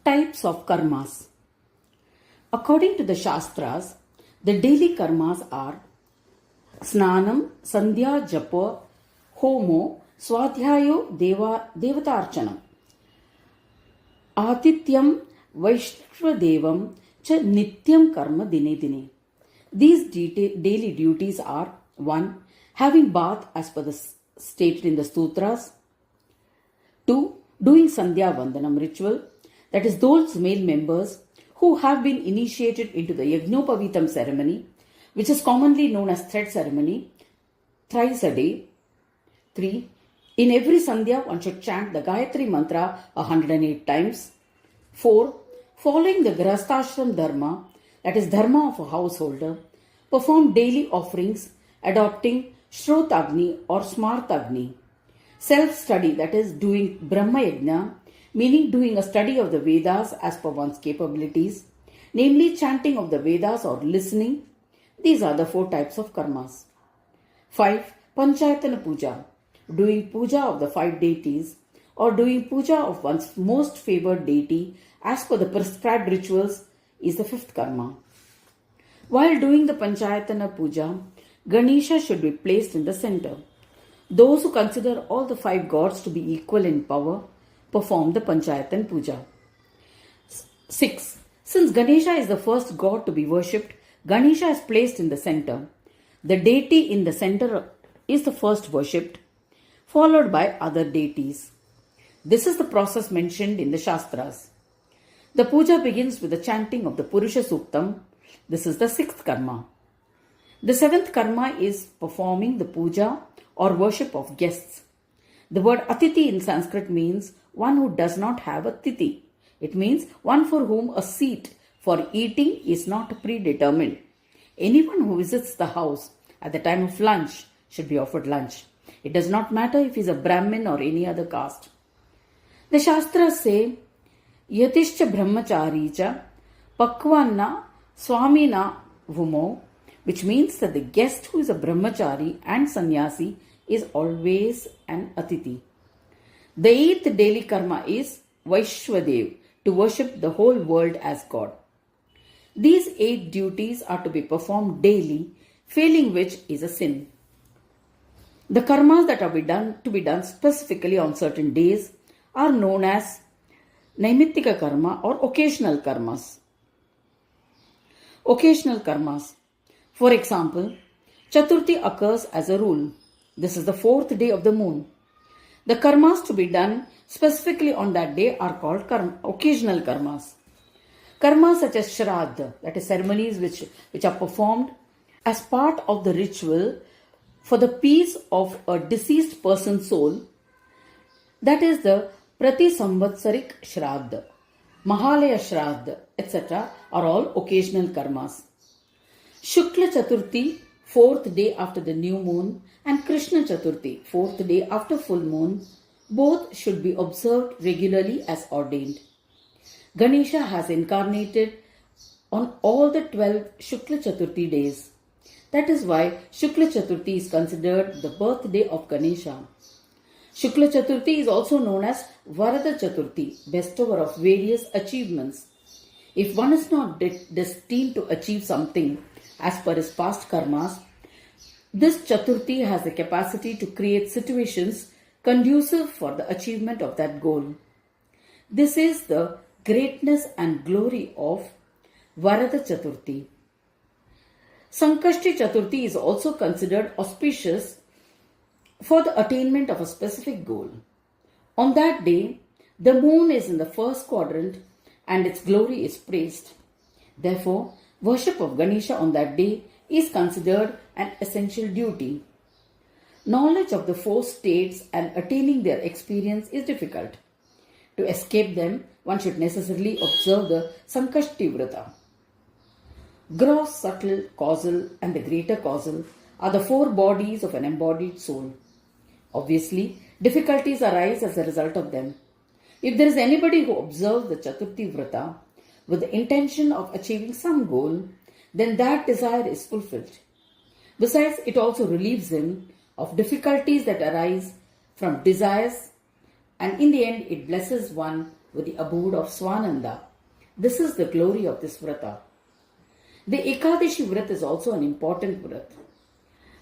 Types of karmas. According to the Shastras, the daily karmas are Snanam, Sandhya, Japa, Homo, Swadhyayo, Devatarchanam, Atityam, Vaishvadevam, Cha Nityam Karma Dine Dine. These daily duties are 1. Having bath as per the stated in the sutras. 2. Doing Sandhya Vandanam ritual, that is those male members who have been initiated into the Yajnopavitam ceremony, which is commonly known as thread ceremony, thrice a day. 3. In every Sandhya, one should chant the Gayatri mantra 108 times. 4. Following the Grahasthashram dharma, that is dharma of a householder, perform daily offerings adopting Shrotagni or Smartagni. Self-study, that is doing Brahma Yajna, meaning doing a study of the Vedas as per one's capabilities, namely chanting of the Vedas or listening. These are the 4 types of karmas. 5. Panchayatana Puja, doing puja of the 5 deities or doing puja of one's most favored deity as per the prescribed rituals is the 5th karma. While doing the Panchayatana Puja, Ganesha should be placed in the center. Those who consider all the 5 gods to be equal in power perform the Panchayatan Puja. 6. Since Ganesha is the first god to be worshipped, Ganesha is placed in the center. The deity in the center is the first worshipped, followed by other deities. This is the process mentioned in the Shastras. The puja begins with the chanting of the Purusha Suktam. This is the 6th karma. The 7th karma is performing the puja or worship of guests. The word Atiti in Sanskrit means one who does not have a titi. It means one for whom a seat for eating is not predetermined. Anyone who visits the house at the time of lunch should be offered lunch. It does not matter if he is a Brahmin or any other caste. The Shastras say, Yatischa Brahmacharicha Pakvanna Swamina Vumo, which means that the guest who is a Brahmachari and Sannyasi is always an Atiti. The 8th daily karma is Vaishvadev, to worship the whole world as God. These 8 duties are to be performed daily, failing which is a sin. The karmas that are to be done specifically on certain days are known as Naimittika karma or occasional karmas. Occasional karmas. For example, Chaturthi occurs as a rule. This is the 4th day of the moon. The karmas to be done specifically on that day are called occasional karmas. Karmas such as Shraddha, that is ceremonies which are performed as part of the ritual for the peace of a deceased person's soul, that is the Prati Samvatsarik Shraddha, Mahalaya Shraddha, etc. are all occasional karmas. Shukla Chaturthi, 4th day after the new moon, and Krishna Chaturthi, 4th day after full moon, both should be observed regularly as ordained. Ganesha has incarnated on all the 12 Shukla Chaturthi days. That is why Shukla Chaturthi is considered the birthday of Ganesha. Shukla Chaturthi is also known as Vrata Chaturthi, bestower of various achievements. If one is not destined to achieve something as per his past karmas, this Chaturthi has the capacity to create situations conducive for the achievement of that goal. This is the greatness and glory of Varada Chaturthi. Sankashti Chaturthi is also considered auspicious for the attainment of a specific goal. On that day, the moon is in the first quadrant and its glory is praised. Therefore, worship of Ganesha on that day is considered an essential duty. Knowledge of the 4 states and attaining their experience is difficult. To escape them, one should necessarily observe the Sankashti Vrata. Gross, subtle, causal and the greater causal are the 4 bodies of an embodied soul. Obviously, difficulties arise as a result of them. If there is anybody who observes the Chaturthi Vrata with the intention of achieving some goal, then that desire is fulfilled. Besides, it also relieves him of difficulties that arise from desires, and in the end it blesses one with the abode of Svananda. This is the glory of this Vrata. The Ekadashi Vrata is also an important Vrata.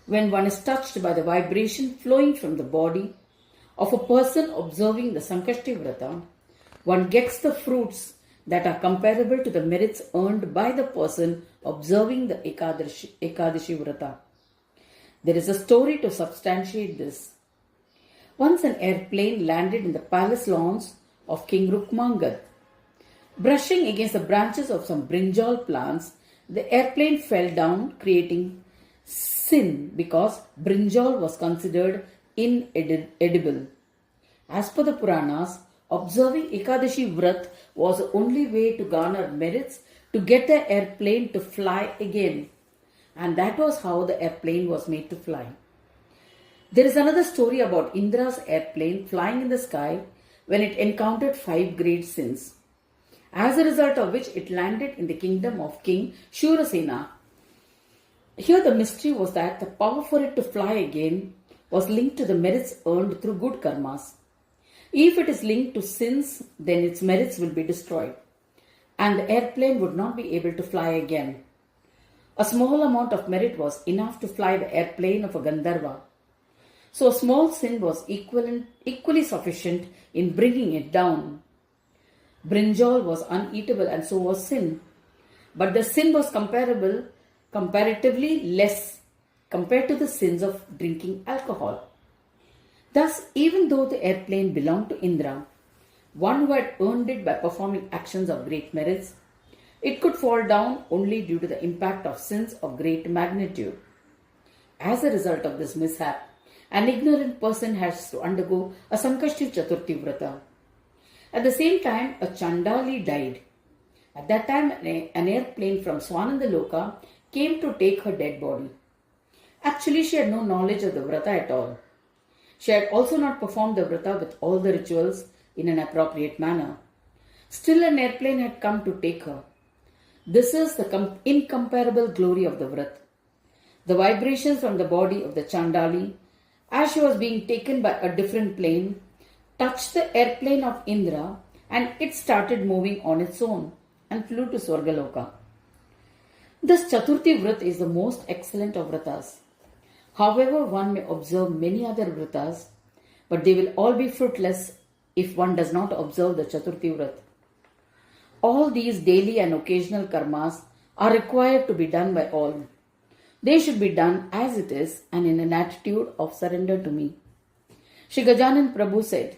When one is touched by the vibration flowing from the body of a person observing the Sankashti Vrata, one gets the fruits that are comparable to the merits earned by the person observing the Ekadashi Vrata. There is a story to substantiate this. Once an airplane landed in the palace lawns of King Rukmangad. Brushing against the branches of some brinjal plants, the airplane fell down, creating sin because brinjal was considered inedible. As per the Puranas, observing Ekadashi Vrat was the only way to garner merits to get the airplane to fly again. And that was how the airplane was made to fly. There is another story about Indra's airplane flying in the sky when it encountered 5 great sins, as a result of which it landed in the kingdom of King Shurasena. Here the mystery was that the power for it to fly again was linked to the merits earned through good karmas. If it is linked to sins, then its merits will be destroyed, and the airplane would not be able to fly again. A small amount of merit was enough to fly the airplane of a Gandharva. So a small sin was equally sufficient in bringing it down. Brinjal was uneatable and so was sin. But the sin was comparatively less compared to the sins of drinking alcohol. Thus, even though the airplane belonged to Indra, one who had earned it by performing actions of great merits, it could fall down only due to the impact of sins of great magnitude. As a result of this mishap, an ignorant person has to undergo a Sankashti Chaturthi Vrata. At the same time, a Chandali died. At that time, an airplane from Swananda Loka came to take her dead body. Actually, she had no knowledge of the Vrata at all. She had also not performed the Vrata with all the rituals in an appropriate manner. Still, an airplane had come to take her. This is the incomparable glory of the Vrata. The vibrations from the body of the Chandali, as she was being taken by a different plane, touched the airplane of Indra and it started moving on its own and flew to Swargaloka. This Chaturthi Vrata is the most excellent of Vratas. However, one may observe many other Vratas, but they will all be fruitless if one does not observe the Chaturthi Vrata. All these daily and occasional karmas are required to be done by all. They should be done as it is and in an attitude of surrender to me. Shri Gajanan Prabhu said,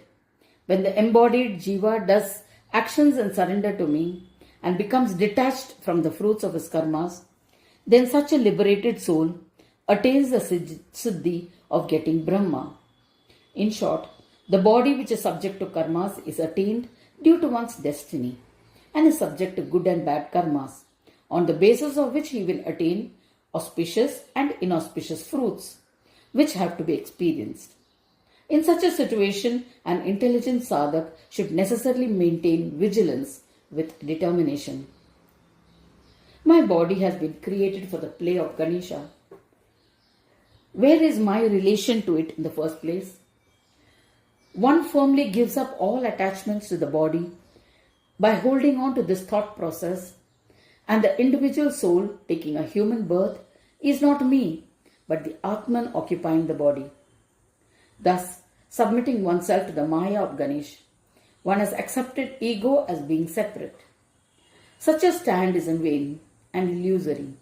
when the embodied jiva does actions in surrender to me and becomes detached from the fruits of his karmas, then such a liberated soul attains the siddhi of getting Brahma. In short, the body which is subject to karmas is attained due to one's destiny and is subject to good and bad karmas, on the basis of which he will attain auspicious and inauspicious fruits, which have to be experienced. In such a situation, an intelligent sadhak should necessarily maintain vigilance with determination. My body has been created for the play of Ganesha. Where is my relation to it in the first place? One firmly gives up all attachments to the body by holding on to this thought process, and the individual soul taking a human birth is not me, but the Atman occupying the body. Thus, submitting oneself to the Maya of Ganesh, one has accepted ego as being separate. Such a stand is in vain and illusory.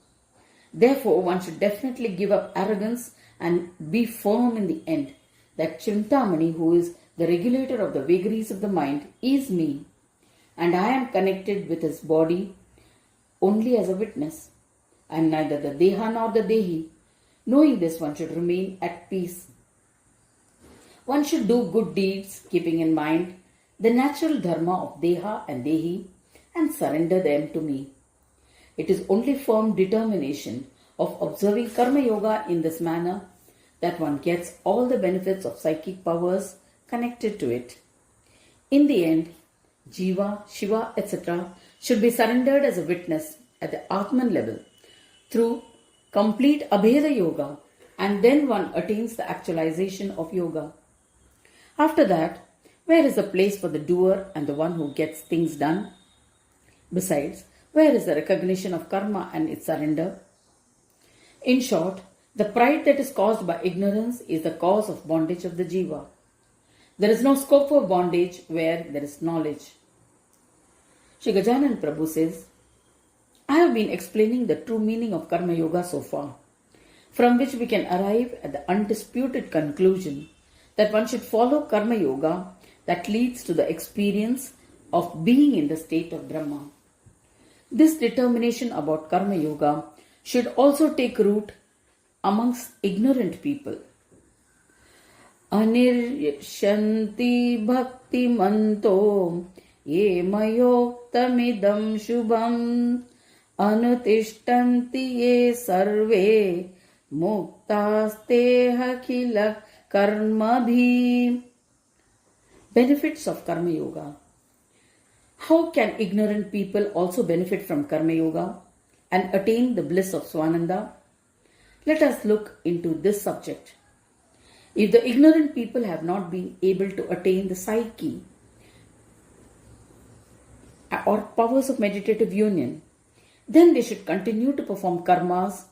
Therefore, one should definitely give up arrogance and be firm in the end that Chintamani, who is the regulator of the vagaries of the mind, is me, and I am connected with his body only as a witness. I am neither the Deha nor the Dehi. Knowing this, one should remain at peace. One should do good deeds, keeping in mind the natural dharma of Deha and Dehi, and surrender them to me. It is only firm determination of observing Karma Yoga in this manner that one gets all the benefits of psychic powers connected to it. In the end, Jiva, Shiva, etc. should be surrendered as a witness at the Atman level through complete Abheda Yoga, and then one attains the actualization of Yoga. After that, Where is the place for the doer and the one who gets things done? Besides, where is the recognition of karma and its surrender? In short, the pride that is caused by ignorance is the cause of bondage of the jiva. There is no scope for bondage where there is knowledge. Shri Gajanan Prabhu says, I have been explaining the true meaning of Karma Yoga so far, from which we can arrive at the undisputed conclusion that one should follow Karma Yoga that leads to the experience of being in the state of Brahma. This determination about Karma Yoga should also take root amongst ignorant people. Anirshanti bhakti manto ye mayoktamidam shubham anutishtanti ye sarve muktasteha khila karmabhi. Benefits of Karma Yoga. How can ignorant people also benefit from Karma Yoga and attain the bliss of Svananda? Let us look into this subject. If the ignorant people have not been able to attain the psyche or powers of meditative union, then they should continue to perform karmas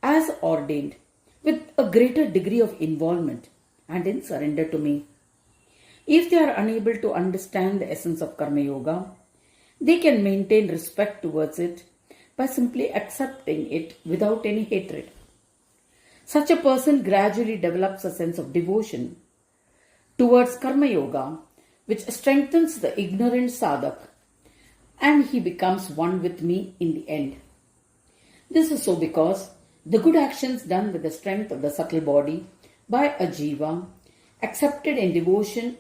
as ordained with a greater degree of involvement and in surrender to me. If they are unable to understand the essence of Karma Yoga, they can maintain respect towards it by simply accepting it without any hatred. Such a person gradually develops a sense of devotion towards Karma Yoga, which strengthens the ignorant sadhak, and he becomes one with me in the end. This is so because the good actions done with the strength of the subtle body by a jiva, accepted in devotion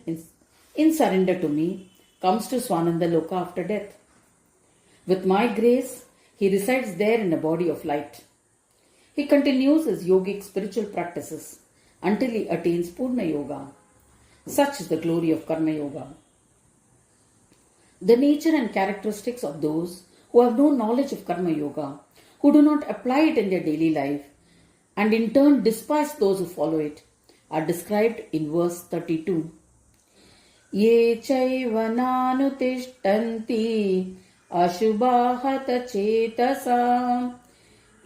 in surrender to me, comes to Swananda Loka after death. With my grace, he resides there in a body of light. He continues his yogic spiritual practices until he attains Purna Yoga. Such is the glory of Karma Yoga. The nature and characteristics of those who have no knowledge of Karma Yoga, who do not apply it in their daily life, and in turn despise those who follow it, are described in verse 32. Ye chaiva nanutishtanti ashubahata chetasam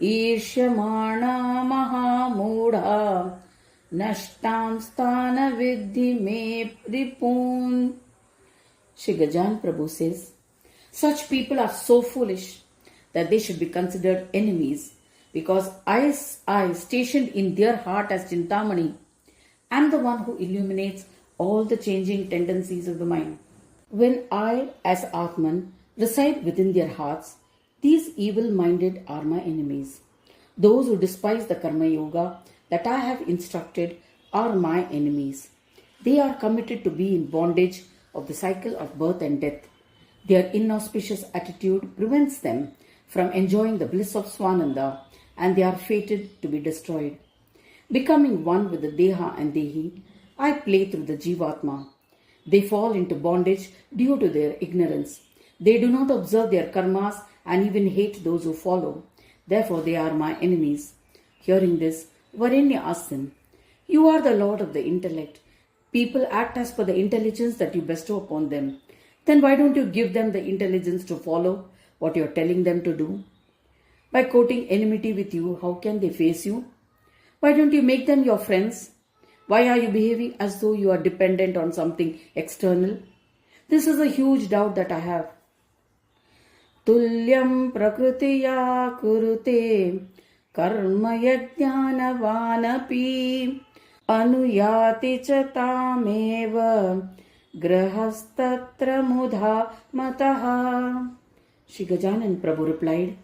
Ishyamana mahamudha nashtam sthana vidhi me pripun. Shri Gajan Prabhu says, such people are so foolish that they should be considered enemies, because I, stationed in their heart as Chintamani, am the one who illuminates all the changing tendencies of the mind. When I, as Atman, reside within their hearts, these evil-minded are my enemies. Those who despise the Karma Yoga that I have instructed are my enemies. They are committed to be in bondage of the cycle of birth and death. Their inauspicious attitude prevents them from enjoying the bliss of Swananda, and they are fated to be destroyed. Becoming one with the Deha and Dehi, I play through the Jivatma. They fall into bondage due to their ignorance. They do not observe their karmas and even hate those who follow. Therefore they are my enemies. Hearing this, Varenya asked him, You are the Lord of the intellect. People act as per the intelligence that you bestow upon them. Then why don't you give them the intelligence to follow what you are telling them to do? By courting enmity with you, how can they face you? Why don't you make them your friends? Why are you behaving as though you are dependent on something external? This is a huge doubt that I have. Tulyam prakritiya kurute karma yajnanavanapi anuyati chatameva grahastatra mudha mataha. Shri Gajanan Prabhu replied,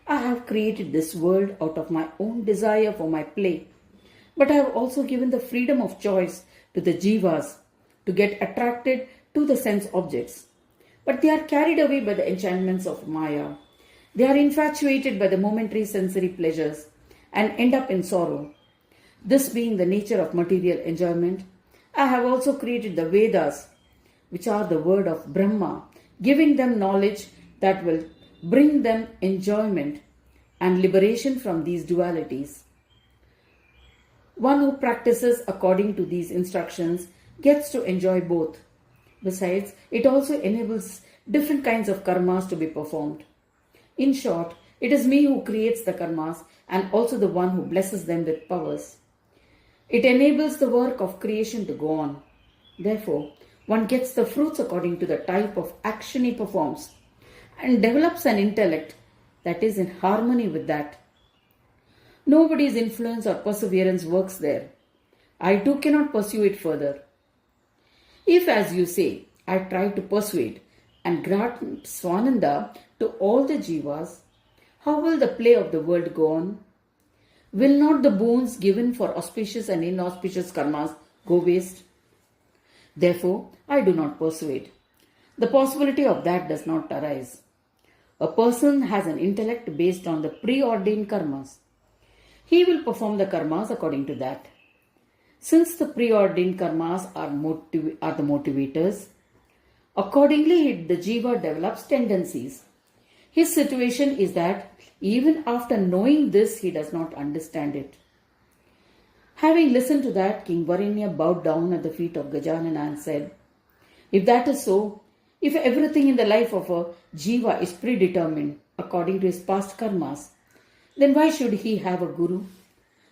I have created this world out of my own desire for my play, but I have also given the freedom of choice to the jivas to get attracted to the sense objects. But they are carried away by the enchantments of Maya. They are infatuated by the momentary sensory pleasures and end up in sorrow. This being the nature of material enjoyment, I have also created the Vedas, which are the word of Brahma, giving them knowledge that will bring them enjoyment and liberation from these dualities. One who practices according to these instructions gets to enjoy both. Besides, it also enables different kinds of karmas to be performed. In short, it is me who creates the karmas and also the one who blesses them with powers. It enables the work of creation to go on. Therefore, one gets the fruits according to the type of action he performs and develops an intellect that is in harmony with that. Nobody's influence or perseverance works there. I too cannot pursue it further. If, as you say, I try to persuade and grant Svananda to all the jivas, how will the play of the world go on? Will not the boons given for auspicious and inauspicious karmas go waste? Therefore, I do not persuade. The possibility of that does not arise. A person has an intellect based on the preordained karmas. He will perform the karmas according to that. Since the preordained karmas are the motivators, accordingly the jiva develops tendencies. His situation is that even after knowing this, he does not understand it. Having listened to that, King Varanya bowed down at the feet of Gajanana and said, if that is so, if everything in the life of a jiva is predetermined according to his past karmas, then why should he have a guru?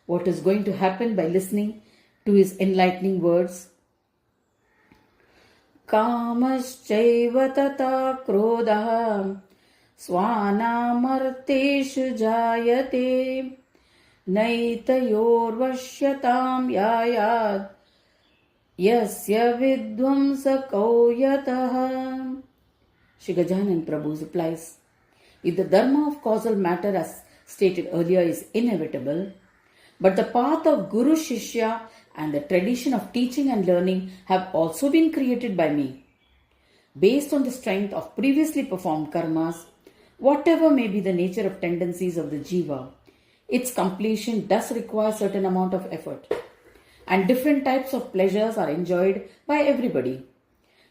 What is going to happen by listening to his enlightening words? Kamaschaiva tata krodha swanamarteshu jayate naitayorvashyatam yayad yasya vidvamsako yataha. Shri Gajanan Prabhu replies, if the dharma of causal matter as stated earlier is inevitable, but the path of Guru Shishya and the tradition of teaching and learning have also been created by me. Based on the strength of previously performed karmas, whatever may be the nature of tendencies of the jiva, its completion does require certain amount of effort, and different types of pleasures are enjoyed by everybody.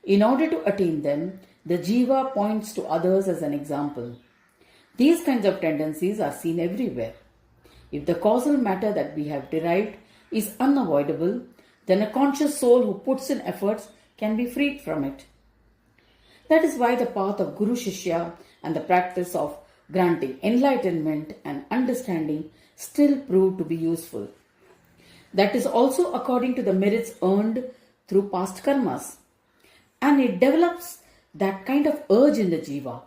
In order to attain them, the jiva points to others as an example. These kinds of tendencies are seen everywhere. If the causal matter that we have derived is unavoidable, then a conscious soul who puts in efforts can be freed from it. That is why the path of Guru Shishya and the practice of granting enlightenment and understanding still prove to be useful. That is also according to the merits earned through past karmas. And it develops that kind of urge in the jiva.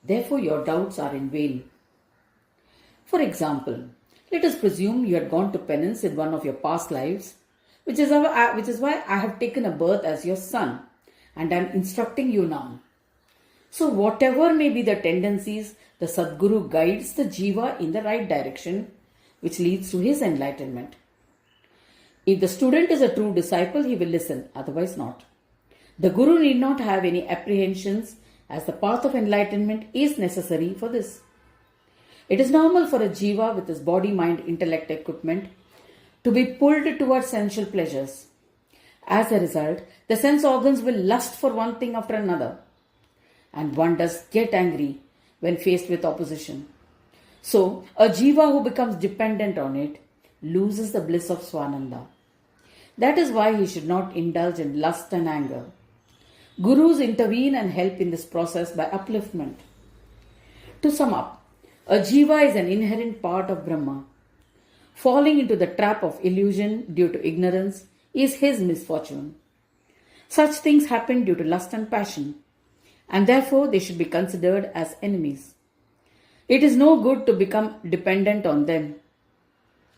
Therefore, your doubts are in vain. For example, let us presume you had gone to penance in one of your past lives, which is why I have taken a birth as your son, and I am instructing you now. So whatever may be the tendencies, the Sadguru guides the jiva in the right direction, which leads to his enlightenment. If the student is a true disciple, he will listen, otherwise not. The Guru need not have any apprehensions, as the path of enlightenment is necessary for this. It is normal for a jiva with his body, mind, intellect, equipment to be pulled towards sensual pleasures. As a result, the sense organs will lust for one thing after another, and one does get angry when faced with opposition. So, a jiva who becomes dependent on it loses the bliss of Svananda. That is why he should not indulge in lust and anger. Gurus intervene and help in this process by upliftment. To sum up, a jiva is an inherent part of Brahma. Falling into the trap of illusion due to ignorance is his misfortune. Such things happen due to lust and passion, and therefore they should be considered as enemies. It is no good to become dependent on them.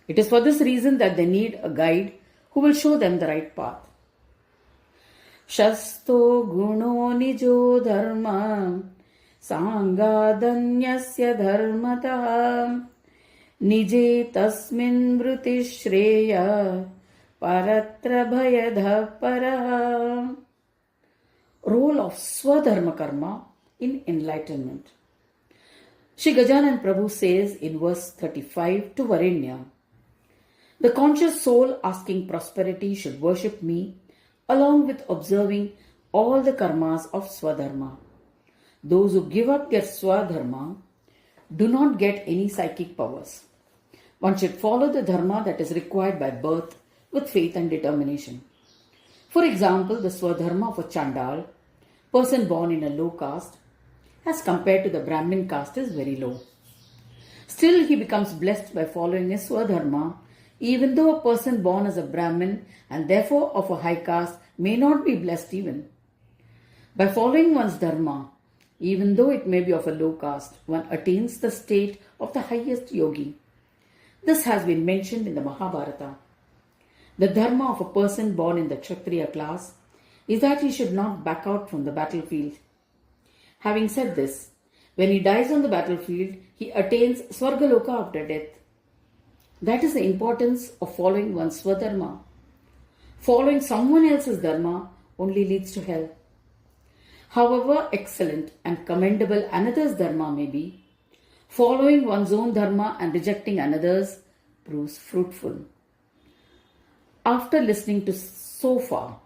It is for this reason that they need a guide who will show them the right path. Shasto guno nijo dharma sangadanyasya dharmataha nije tasmin vritti shreya paratra bhayadha paraha. Role of Swadharma karma in enlightenment. Shri Gajanan Prabhu says in verse 35 to Varenya, the conscious soul asking prosperity should worship me along with observing all the karmas of Swadharma. Those who give up their Swadharma do not get any psychic powers. One should follow the dharma that is required by birth with faith and determination. For example, the Swadharma of a Chandal, person born in a low caste, as compared to the Brahmin caste, is very low. Still, he becomes blessed by following his Swadharma, even though a person born as a Brahmin and therefore of a high caste may not be blessed even. By following one's Dharma, even though it may be of a low caste, one attains the state of the highest yogi. This has been mentioned in the Mahabharata. The Dharma of a person born in the Kshatriya class is that he should not back out from the battlefield. Having said this, when he dies on the battlefield, he attains Swargaloka after death. That is the importance of following one's Swadharma. Following someone else's Dharma only leads to hell. However excellent and commendable another's Dharma may be, following one's own Dharma and rejecting another's proves fruitful. After listening to so far,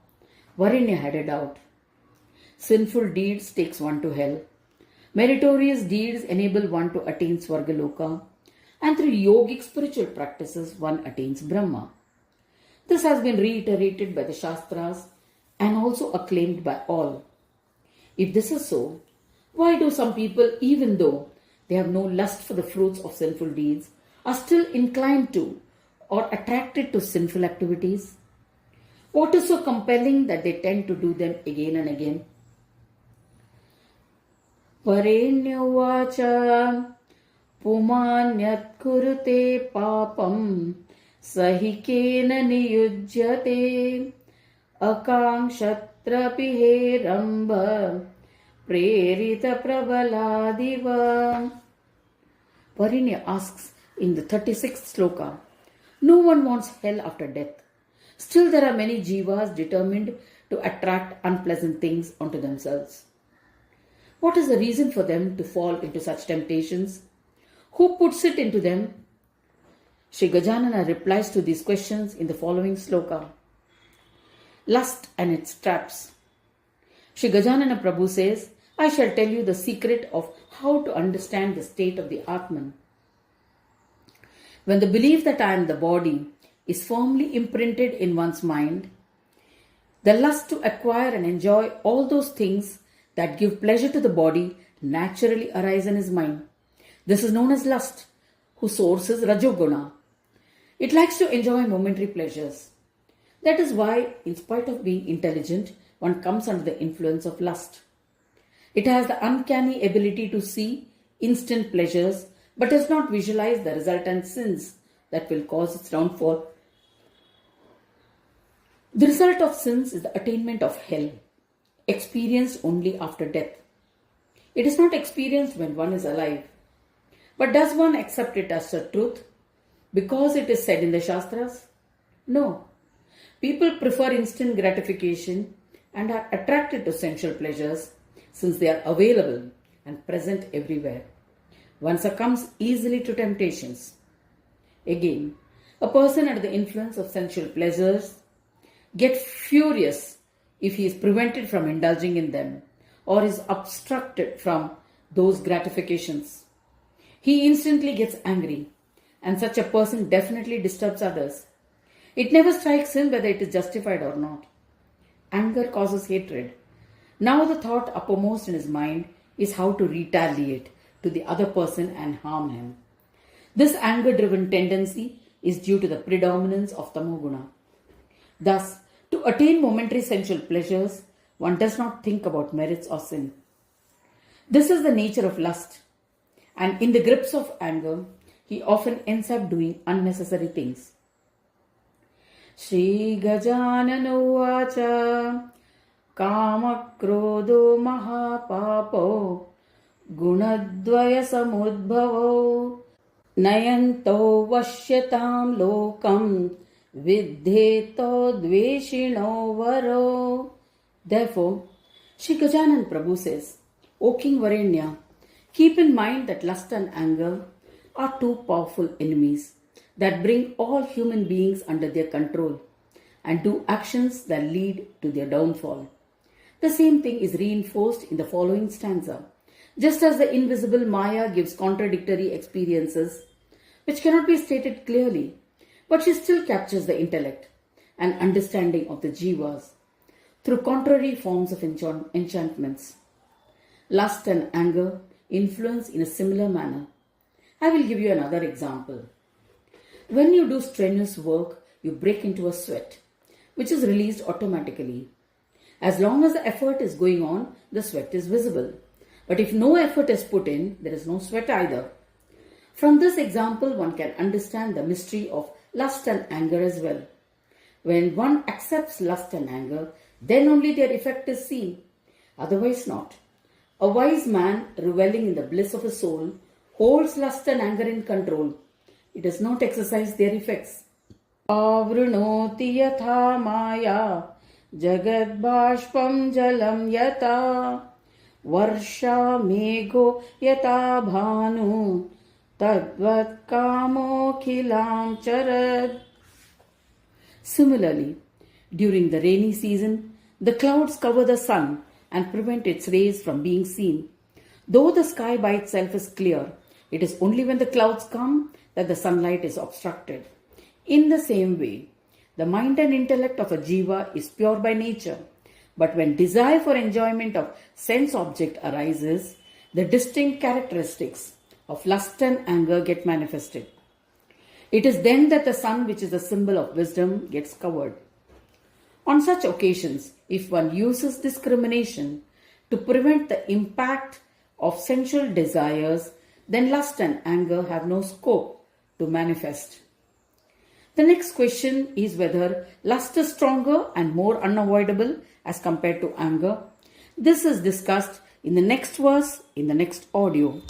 Varinya had a doubt. Sinful deeds takes one to hell. Meritorious deeds enable one to attain Swargaloka, and through yogic spiritual practices one attains Brahma. This has been reiterated by the Shastras and also acclaimed by all. If this is so, why do some people, even though they have no lust for the fruits of sinful deeds, are still inclined to or attracted to sinful activities? What is so compelling that they tend to do them again and again? Varenyavacha Pumanyat kurute papam sahikena niyujyate akangshatrapi heramba prerita prabaladiva. Varinya asks in the 36th sloka, no one wants hell after death. Still there are many jivas determined to attract unpleasant things onto themselves. What is the reason for them to fall into such temptations? Who puts it into them? Sri Gajanana replies to these questions in the following sloka. Lust and its traps. Sri Gajanana Prabhu says, I shall tell you the secret of how to understand the state of the Atman. When the belief that I am the body is firmly imprinted in one's mind, the lust to acquire and enjoy all those things that give pleasure to the body naturally arise in his mind. This is known as lust, whose source is Rajoguna. It likes to enjoy momentary pleasures. That is why, in spite of being intelligent, one comes under the influence of lust. It has the uncanny ability to see instant pleasures, but does not visualize the resultant sins that will cause its downfall. The result of sins is the attainment of hell, experienced only after death. It is not experienced when one is alive. But does one accept it as a truth because it is said in the Shastras? No. People prefer instant gratification and are attracted to sensual pleasures since they are available and present everywhere. One succumbs easily to temptations. Again, a person under the influence of sensual pleasures gets furious if he is prevented from indulging in them or is obstructed from those gratifications. He instantly gets angry, and such a person definitely disturbs others. It never strikes him whether it is justified or not. Anger causes hatred. Now the thought uppermost in his mind is how to retaliate to the other person and harm him. This anger-driven tendency is due to the predominance of tamoguna. Thus, to attain momentary sensual pleasures, one does not think about merits or sin. This is the nature of lust, and in the grips of anger, he often ends up doing unnecessary things. Shri Gajanana Vacha Kama Krodho Mahapapo Gunadvaya Samudbhavo Nayanto Vashyatam Lokam Vidheto Dveshino Varo. Therefore, Shri Gajanan Prabhu says, O King Varenya, keep in mind that lust and anger are two powerful enemies that bring all human beings under their control and do actions that lead to their downfall. The same thing is reinforced in the following stanza. Just as the invisible Maya gives contradictory experiences which cannot be stated clearly, but she still captures the intellect and understanding of the jivas. through contrary forms of enchantments. Lust and anger influence in a similar manner. I will give you another example. When you do strenuous work, you break into a sweat, which is released automatically. As long as the effort is going on, the sweat is visible. But if no effort is put in, there is no sweat either. From this example, one can understand the mystery of lust and anger as well. When one accepts lust and anger, then only their effect is seen. Otherwise not. A wise man, reveling in the bliss of his soul, holds lust and anger in control. It does not exercise their effects. Avrunoti yatha maya jagad bhashpam jalam yata varsha megho yata bhanu tadvat kamo khilam charad. Similarly, during the rainy season, the clouds cover the sun and prevent its rays from being seen. Though the sky by itself is clear, it is only when the clouds come that the sunlight is obstructed. In the same way, the mind and intellect of a jiva is pure by nature, but when desire for enjoyment of sense object arises, the distinct characteristics of lust and anger get manifested. It is then that the sun, which is a symbol of wisdom, gets covered. On such occasions, if one uses discrimination to prevent the impact of sensual desires, then lust and anger have no scope to manifest. The next question is whether lust is stronger and more unavoidable as compared to anger. This is discussed in the next verse in the next audio.